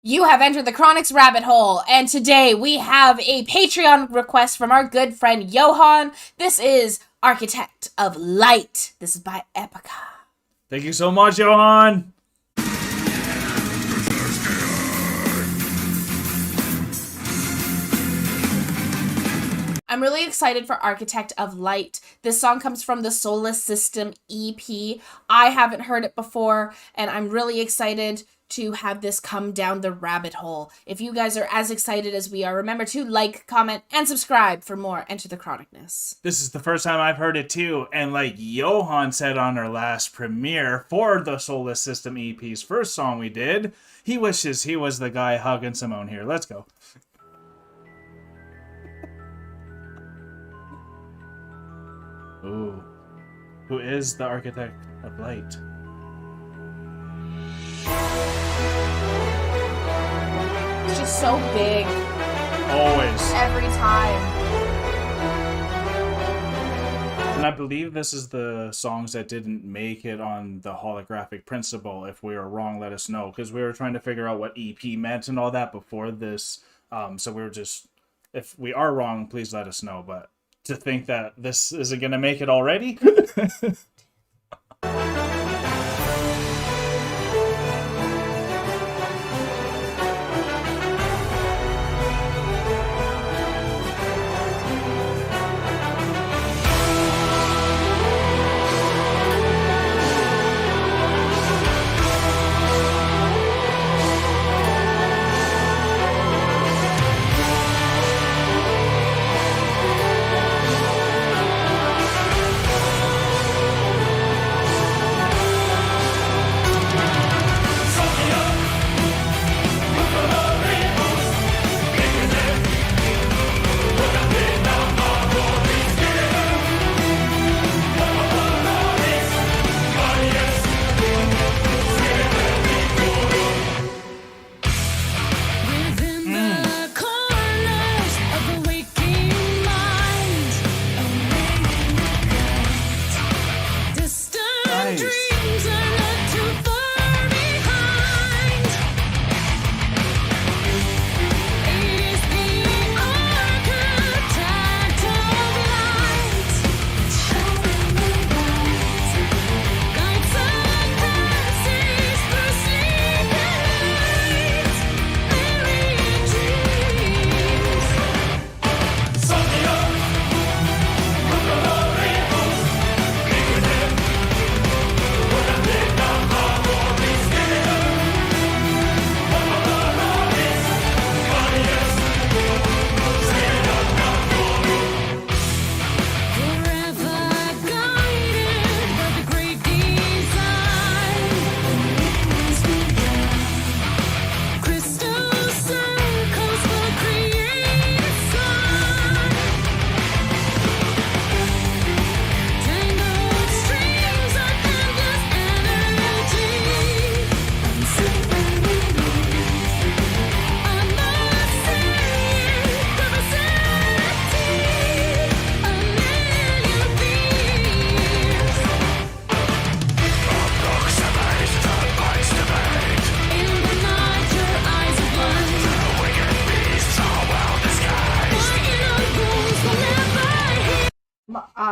You have entered the Chronic's rabbit hole, and today we have a Patreon request from our good friend Johan. This is Architect of Light. This is by EPICA. Thank you so much, Johan. I'm really excited for Architect of Light. This song comes from the Solar System EP. I haven't heard it before, and I'm really excited to have this come down the rabbit hole. If you guys are as excited as we are, remember to like, comment, and subscribe for more Enter the Chronicness. This is the first time I've heard it too, and like Johan said on our last premiere for the Solar System EP's first song we did, he wishes he was the guy hugging Simone here. Let's go. Ooh. Who is the Architect of Light? It's just so big. Always. Every time. And I believe this is the songs that didn't make it on the holographic principle. If we were wrong, let us know. Because we were trying to figure out what EP meant and all that before this. So we were just... If we are wrong, please let us know. But to think that this isn't going to make it already?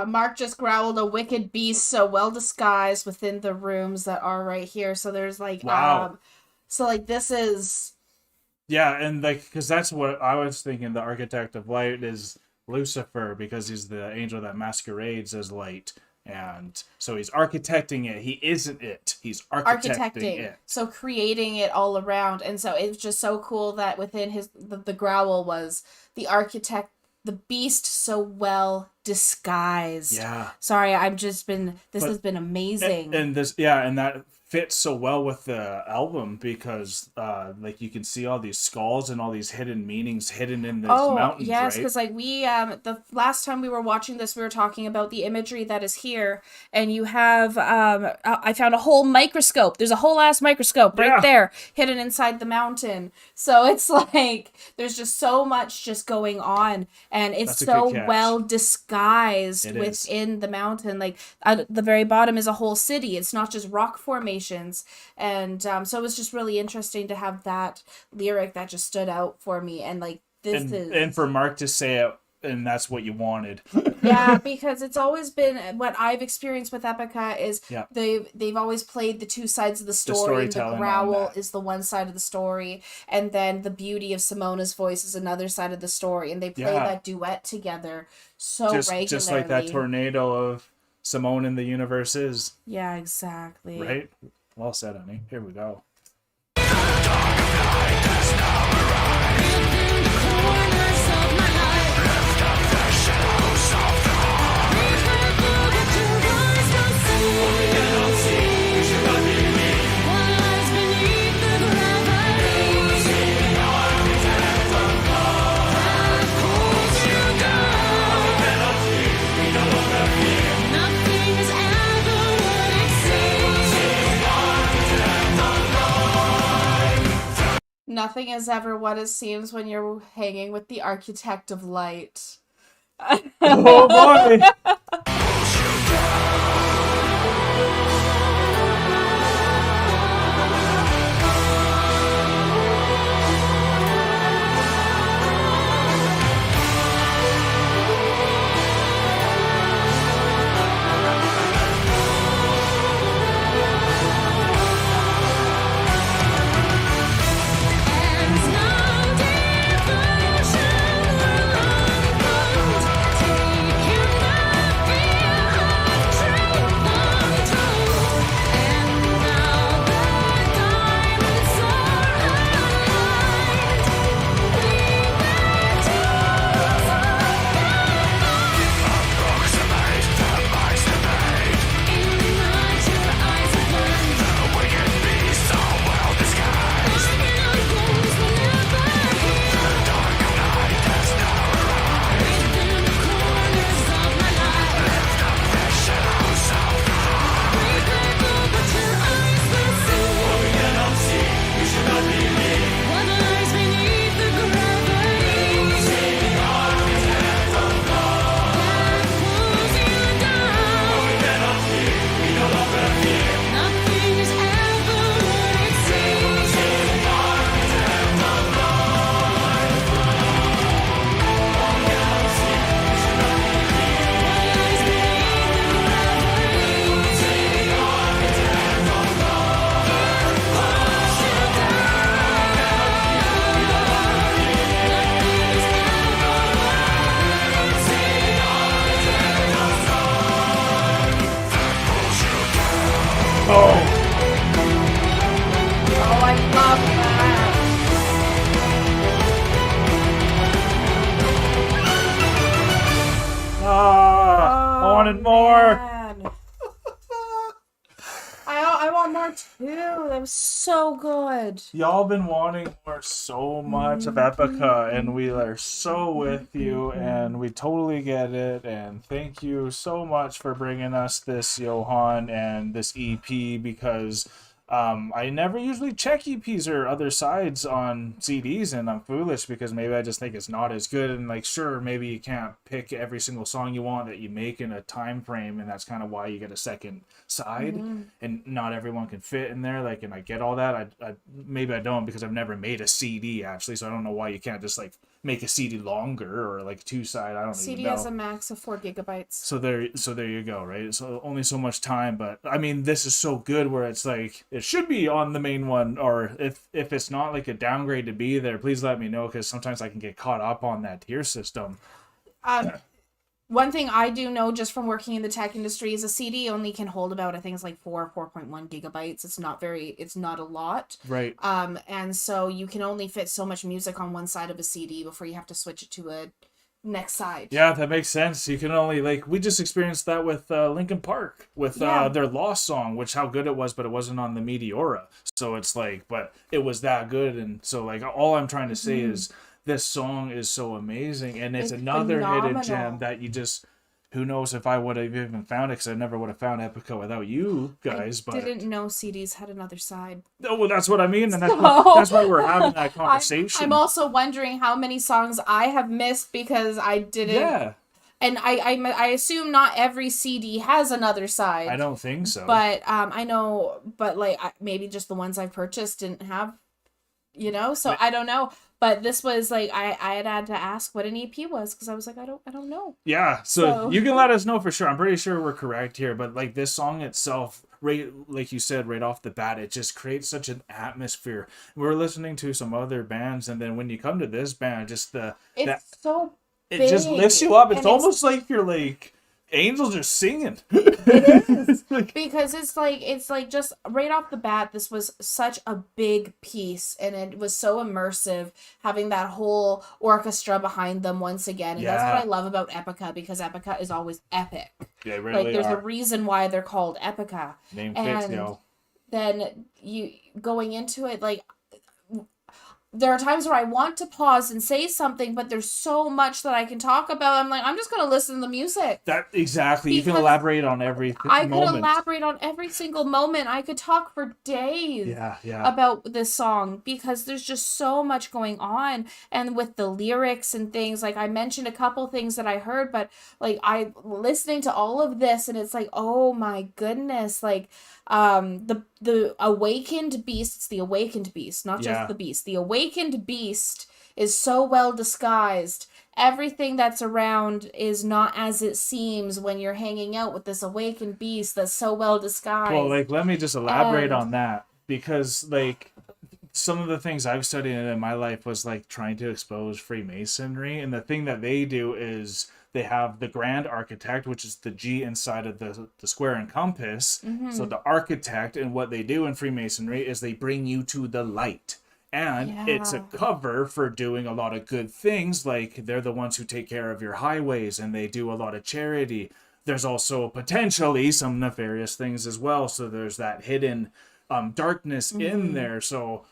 Mark just growled a wicked beast so well disguised within the rooms that are right here. So there's like, wow. So like this is... Yeah, and like, because that's what I was thinking. The Architect of Light is Lucifer because he's the angel that masquerades as light. And so he's architecting it. He isn't it. He's architecting it. So creating it all around. And so it's just so cool that within his the growl was the architect, the beast so well disguised. Yeah. Sorry, this has been amazing. And this, yeah, and that fits so well with the album because like you can see all these skulls and all these hidden meanings hidden in these mountains. Yes, right? because like we the last time we were watching this, we were talking about the imagery that is here, and you have I found a whole microscope. There's a whole ass microscope right there hidden inside the mountain. So it's like there's just so much just going on, and it's so well disguised within the mountain. Like at the very bottom is a whole city. It's not just rock formation. locations. And so it was just really interesting to have that lyric that just stood out for me. And like, and for Mark to say it, and that's what you wanted. Yeah, because it's always been what I've experienced with Epica is Yeah. they've always played the two sides of the story. And the storytelling on growl that. is the one side of the story, and then the beauty of Simona's voice is another side of the story, and they play Yeah. that duet together so regularly. Just like that tornado of Simone in the universe is. Yeah, exactly. Right? Well said, honey. Here we go. Nothing is ever what it seems when you're hanging with the architect of light. Oh boy! Oh, I love that. I wanted more. Man. I want more too. That was so good. Y'all been wanting more so much of Epica, and we are so with you, and we totally get it. And thank you so much for bringing us this, Johan, and this EP, because I never usually check EPs or other sides on CDs, and I'm foolish because maybe I just think it's not as good. And like, sure, maybe you can't pick every single song you want that you make in a time frame, and that's kind of why you get a second side, and not everyone can fit in there. Like, and I get all that. I maybe I don't, because I've never made a CD actually, so I don't know why you can't just like make a CD longer or like two side. I don't CD even know. has a max of 4 gigabytes. So there you go, right? So only so much time, but I mean, this is so good where it's like it should be on the main one, or if it's not like a downgrade to be there, please let me know, because sometimes I can get caught up on that tier system. One thing I do know just from working in the tech industry is a CD only can hold about, I think it's like 4.1 gigabytes. It's not a lot. Right. And so you can only fit so much music on one side of a CD before you have to switch it to a next side. Yeah, that makes sense. You can only, like, we just experienced that with Linkin Park with their Lost song, which how good it was, but it wasn't on the Meteora. So it's like, but it was that good. And so like, all I'm trying to say is this song is so amazing, and it's another phenomenal. hidden gem that you just, who knows if I would have even found it, because I never would have found Epica without you guys. I but didn't know CDs had another side. Oh, well, that's what I mean, and that's why we're having that conversation. I'm also wondering how many songs I have missed because I didn't. Yeah. and I assume not every CD has another side. I don't think so. But I know, but like maybe just the ones I've purchased didn't have, so I don't know. But this was like I had to ask what an EP was because I was like I don't know. Yeah, so you can let us know for sure. I'm pretty sure we're correct here, but like this song itself, right, like you said, right off the bat, it just creates such an atmosphere. We're listening to some other bands, and then when you come to this band, just so it big, just lifts you up. It's and almost like you're like angels are singing. It is because it's like just right off the bat, this was such a big piece, and it was so immersive having that whole orchestra behind them once again, and that's what I love about EPICA, because EPICA is always epic. Yeah, really. Like there's a reason why they're called EPICA. Name fits, and yo. then you going into it, like there are times where I want to pause and say something, but there's so much that I can talk about. I'm like, I'm just going to listen to the music. That exactly. You can elaborate on every moment. I could elaborate on every single moment. I could talk for days about this song because there's just so much going on. And with the lyrics and things, like I mentioned a couple things that I heard, but like I listening to all of this and it's like, oh my goodness, like the awakened beast, it's the awakened beast, not just the beast. The awakened beast is so well disguised. Everything that's around is not as it seems when you're hanging out with this awakened beast that's so well disguised. Well, like, let me just elaborate on that, because like some of the things I've studied in my life was like trying to expose Freemasonry, and the thing that they do is they have the grand architect, which is the G inside of the square and compass. Mm-hmm. So the architect, and what they do in Freemasonry is they bring you to the light. And it's a cover for doing a lot of good things. Like they're the ones who take care of your highways, and they do a lot of charity. There's also potentially some nefarious things as well. So there's that hidden darkness in there. So,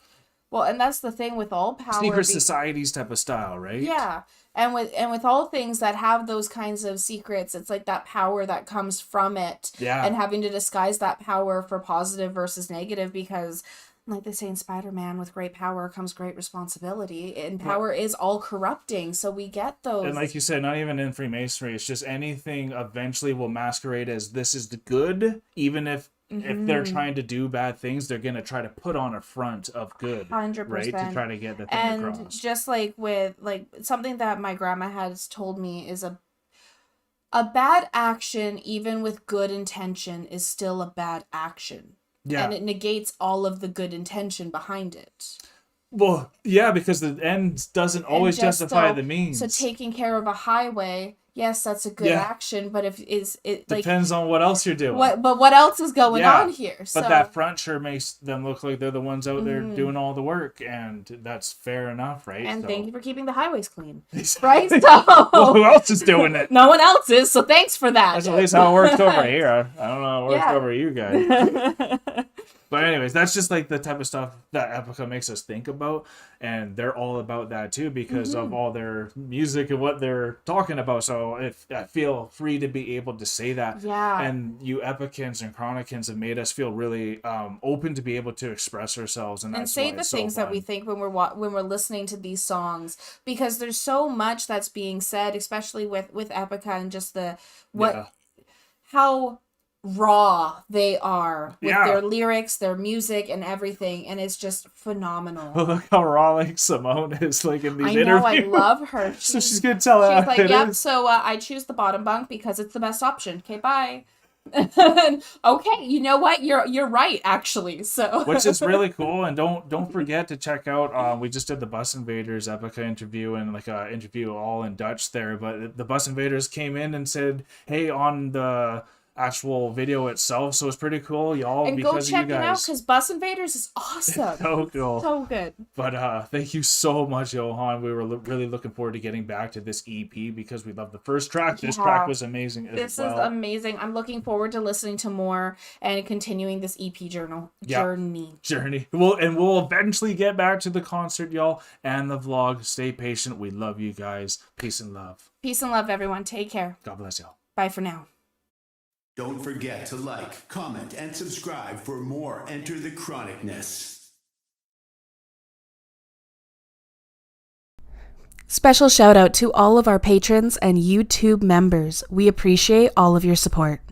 well, and that's the thing with all power. Secret societies type of style, right? Yeah. And with all things that have those kinds of secrets, it's like that power that comes from it. Yeah. And having to disguise that power for positive versus negative, because like they say in Spider-Man, with great power comes great responsibility, and power is all corrupting, so we get those. And like you said, not even in Freemasonry, it's just anything eventually will masquerade as this is the good, even if they're trying to do bad things, they're gonna try to put on a front of good, 100%, right, to try to get the thing across. And just like with like something that my grandma has told me is a bad action, even with good intention, is still a bad action. Yeah. And it negates all of the good intention behind it. Well, yeah, because the end doesn't always justify the means. So taking care of a highway, yes, that's a good action, but if it depends on what else you're doing. What else is going on here? But that front sure makes them look like they're the ones out there doing all the work, and that's fair enough, right? And thank you for keeping the highways clean, right? So well, who else is doing it? No one else is, so thanks for that. That's at least how it works over here. I don't know how it works over you guys. But anyways, that's just like the type of stuff that EPICA makes us think about, and they're all about that too because of all their music and what they're talking about. So if I feel free to be able to say that, and you Epicans and Chronicans have made us feel really open to be able to express ourselves, and say the things that we think when we're listening to these songs, because there's so much that's being said, especially with EPICA, and just how raw they are with their lyrics, their music, and everything, and it's just phenomenal. Look how raw like Simone is like in these interviews. I love her. So she's gonna tell us. She's like, yep. So I choose the bottom bunk because it's the best option. Okay, bye. Okay, you know what? You're right, actually. So which is really cool, and don't forget to check out. We just did the Bus Invaders EPICA interview, and like a interview all in Dutch there. But the Bus Invaders came in and said, "Hey, on the actual video itself," so it's pretty cool, y'all. And because go check of you guys. It out, because Bus Invaders is awesome. So cool, so good. But thank you so much, Johan. We were really looking forward to getting back to this EP because we love the first track. This track was amazing as well. This is amazing. I'm looking forward to listening to more and continuing this EP journey. We'll eventually get back to the concert, y'all, and the vlog. Stay patient. We love you guys. Peace and love. Peace and love, everyone. Take care. God bless y'all. Bye for now. Don't forget to like, comment, and subscribe for more Enter the Chronicness. Special shout out to all of our patrons and YouTube members. We appreciate all of your support.